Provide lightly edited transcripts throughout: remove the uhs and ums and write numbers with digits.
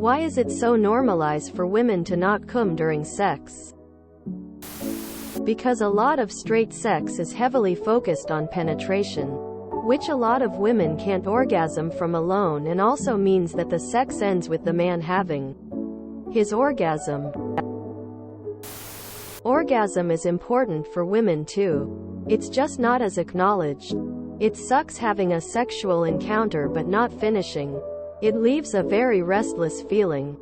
Why is it so normalized for women to not come during sex? Because a lot of straight sex is heavily focused on penetration, which a lot of women can't orgasm from alone, and also means that the sex ends with the man having his orgasm. Orgasm is important for women too. It's just not as acknowledged. It sucks having a sexual encounter but not finishing. It leaves a very restless feeling.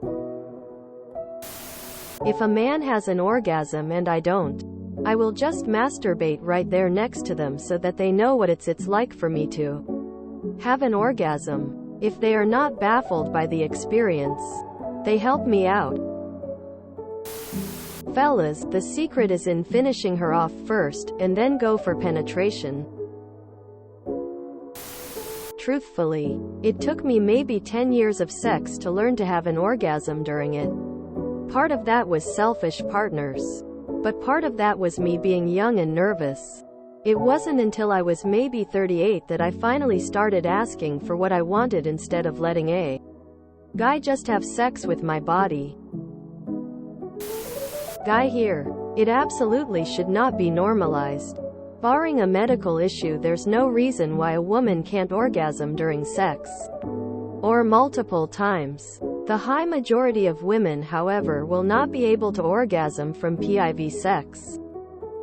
If a man has an orgasm and I don't, I will just masturbate right there next to them so that they know what it's like for me to have an orgasm. If they are not baffled by the experience, they help me out. Fellas, the secret is in finishing her off first, and then go for penetration. Truthfully, it took me maybe 10 years of sex to learn to have an orgasm during it. Part of that was selfish partners. But part of that was me being young and nervous. It wasn't until I was maybe 38 that I finally started asking for what I wanted instead of letting a guy just have sex with my body. Guy here. It absolutely should not be normalized. Barring a medical issue, there's no reason why a woman can't orgasm during sex. Or multiple times. The high majority of women, however, will not be able to orgasm from PIV sex.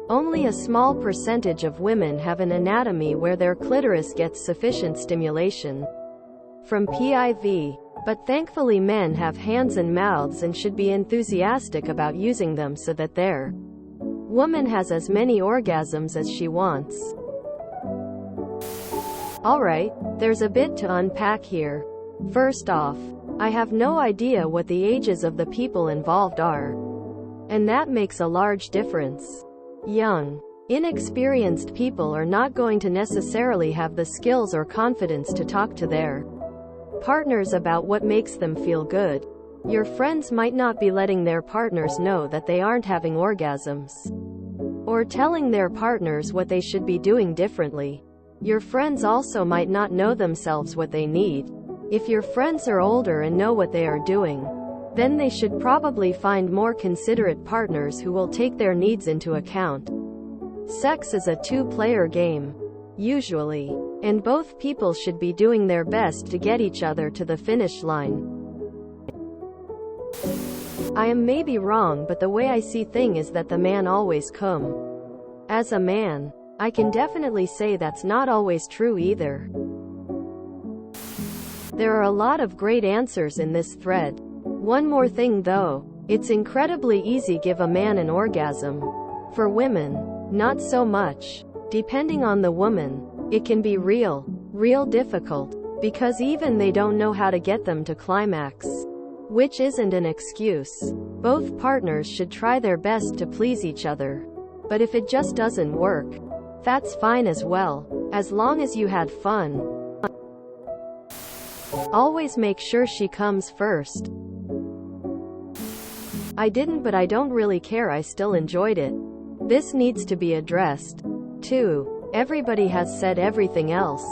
Only a small percentage of women have an anatomy where their clitoris gets sufficient stimulation from PIV. But thankfully men have hands and mouths and should be enthusiastic about using them so that their woman has as many orgasms as she wants. Alright, there's a bit to unpack here. First off, I have no idea what the ages of the people involved are. And that makes a large difference. Young, inexperienced people are not going to necessarily have the skills or confidence to talk to their partners about what makes them feel good. Your friends might not be letting their partners know that they aren't having orgasms, or telling their partners what they should be doing differently. Your friends also might not know themselves what they need. If your friends are older and know what they are doing, then they should probably find more considerate partners who will take their needs into account. Sex is a two-player game, usually, and both people should be doing their best to get each other to the finish line. I am maybe wrong, but the way I see things is that the man always come. As a man, I can definitely say that's not always true either. There are a lot of great answers in this thread. One more thing though, it's incredibly easy to give a man an orgasm. For women, not so much. Depending on the woman, it can be real difficult, because even they don't know how to get them to climax. Which isn't an excuse. Both partners should try their best to please each other. But if it just doesn't work, that's fine as well, as long as you had fun. Always make sure she comes first. I didn't, but I don't really care, I still enjoyed it. This needs to be addressed. 2. Everybody has said everything else.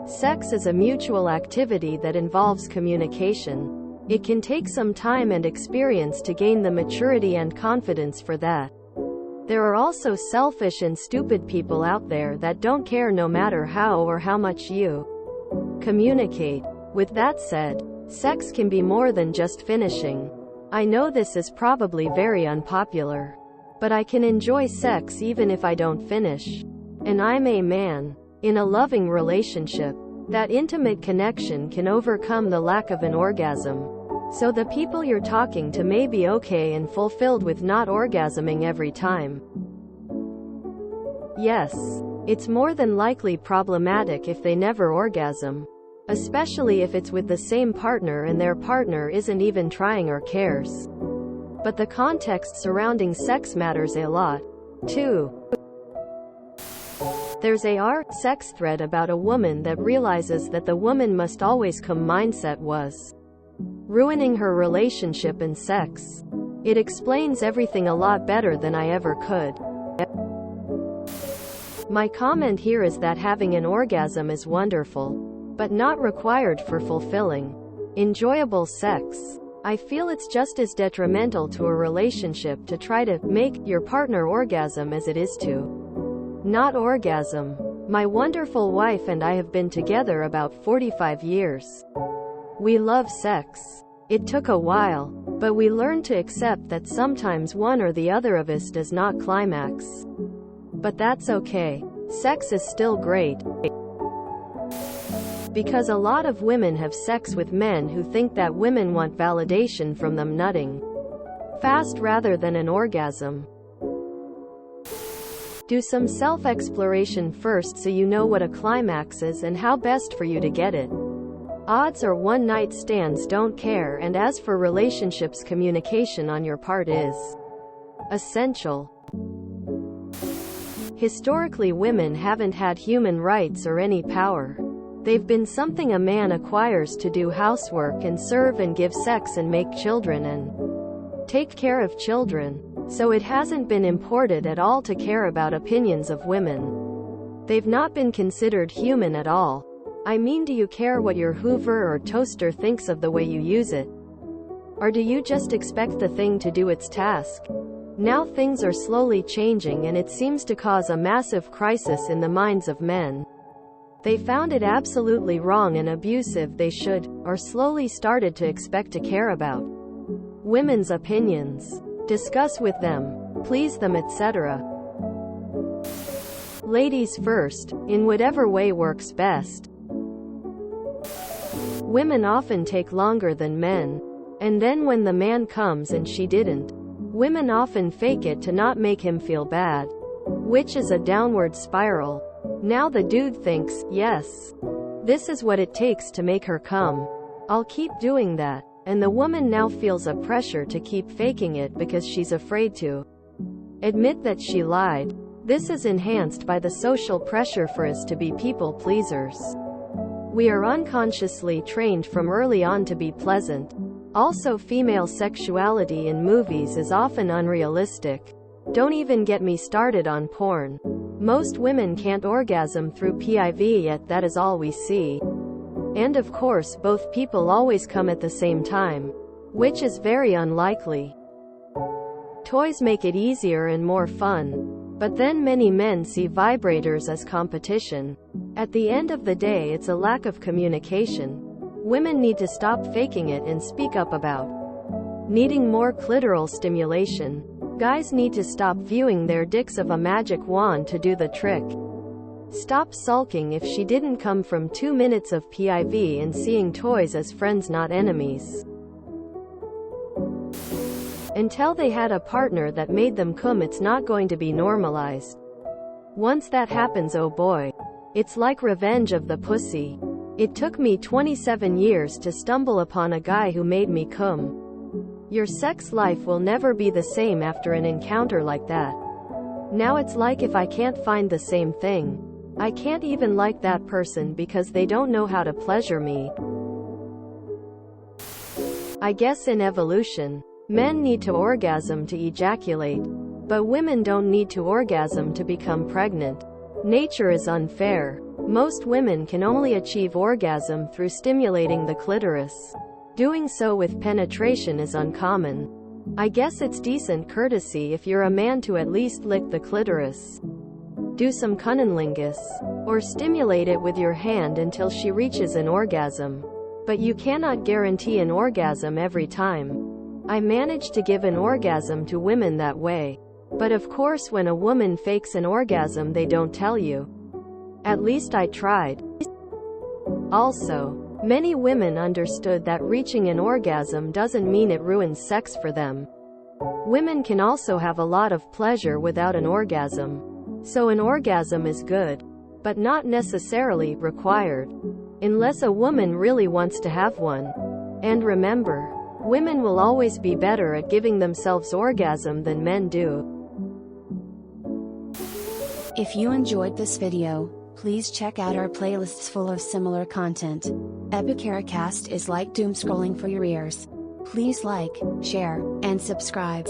Sex is a mutual activity that involves communication. It can take some time and experience to gain the maturity and confidence for that. There are also selfish and stupid people out there that don't care no matter how or how much you communicate. With that said, sex can be more than just finishing. I know this is probably very unpopular, but I can enjoy sex even if I don't finish. And I'm a man. In a loving relationship, that intimate connection can overcome the lack of an orgasm. So the people you're talking to may be okay and fulfilled with not orgasming every time. Yes, it's more than likely problematic if they never orgasm. Especially if it's with the same partner and their partner isn't even trying or cares. But the context surrounding sex matters a lot, too. There's a sex thread about a woman that realizes that the woman must always come mindset was ruining her relationship and sex. It explains everything a lot better than I ever could. My comment here is that having an orgasm is wonderful, but not required for fulfilling, enjoyable sex. I feel it's just as detrimental to a relationship to try to make your partner orgasm as it is to not orgasm. My wonderful wife and I have been together about 45 years. We love sex. It took a while, but we learned to accept that sometimes one or the other of us does not climax. But that's okay. Sex is still great. Because a lot of women have sex with men who think that women want validation from them nutting fast rather than an orgasm. Do some self-exploration first so you know what a climax is and how best for you to get it. Odds are one-night stands don't care, and as for relationships, communication on your part is essential. Historically, women haven't had human rights or any power. They've been something a man acquires to do housework and serve and give sex and make children and take care of children. So it hasn't been imported at all to care about opinions of women. They've not been considered human at all. I mean, do you care what your Hoover or toaster thinks of the way you use it? Or do you just expect the thing to do its task? Now things are slowly changing, and it seems to cause a massive crisis in the minds of men. They found it absolutely wrong and abusive. They should, or slowly started to expect to care about women's opinions, discuss with them, please them, etc. Ladies first, in whatever way works best. Women often take longer than men. And then when the man comes and she didn't, women often fake it to not make him feel bad, which is a downward spiral. Now the dude thinks, yes, this is what it takes to make her come, I'll keep doing that. And the woman now feels a pressure to keep faking it because she's afraid to admit that she lied. This is enhanced by the social pressure for us to be people pleasers. We are unconsciously trained from early on to be pleasant. Also, female sexuality in movies is often unrealistic. Don't even get me started on porn. Most women can't orgasm through PIV, yet that is all we see. And of course, both people always come at the same time, which is very unlikely. Toys make it easier and more fun. But then many men see vibrators as competition. At the end of the day, it's a lack of communication. Women need to stop faking it and speak up about needing more clitoral stimulation. Guys need to stop viewing their dicks of a magic wand to do the trick. Stop sulking if she didn't come from 2 minutes of PIV and seeing toys as friends, not enemies. Until they had a partner that made them cum, it's not going to be normalized. Once that happens, oh boy, it's like Revenge of the Pussy. It took me 27 years to stumble upon a guy who made me cum. Your sex life will never be the same after an encounter like that. Now it's like if I can't find the same thing, I can't even like that person because they don't know how to pleasure me. I guess in evolution, men need to orgasm to ejaculate, but women don't need to orgasm to become pregnant. Nature is unfair. Most women can only achieve orgasm through stimulating the clitoris. Doing so with penetration is uncommon. I guess it's decent courtesy if you're a man to at least lick the clitoris. Do some cunnilingus, or stimulate it with your hand until she reaches an orgasm. But you cannot guarantee an orgasm every time. I managed to give an orgasm to women that way. But of course, when a woman fakes an orgasm, they don't tell you. At least I tried. Also, many women understood that reaching an orgasm doesn't mean it ruins sex for them. Women can also have a lot of pleasure without an orgasm. So an orgasm is good, but not necessarily required, unless a woman really wants to have one. And remember, women will always be better at giving themselves orgasm than men do. If you enjoyed this video, please check out our playlists full of similar content. TooAfraidToAsk is like doom scrolling for your ears. Please like, share, and subscribe.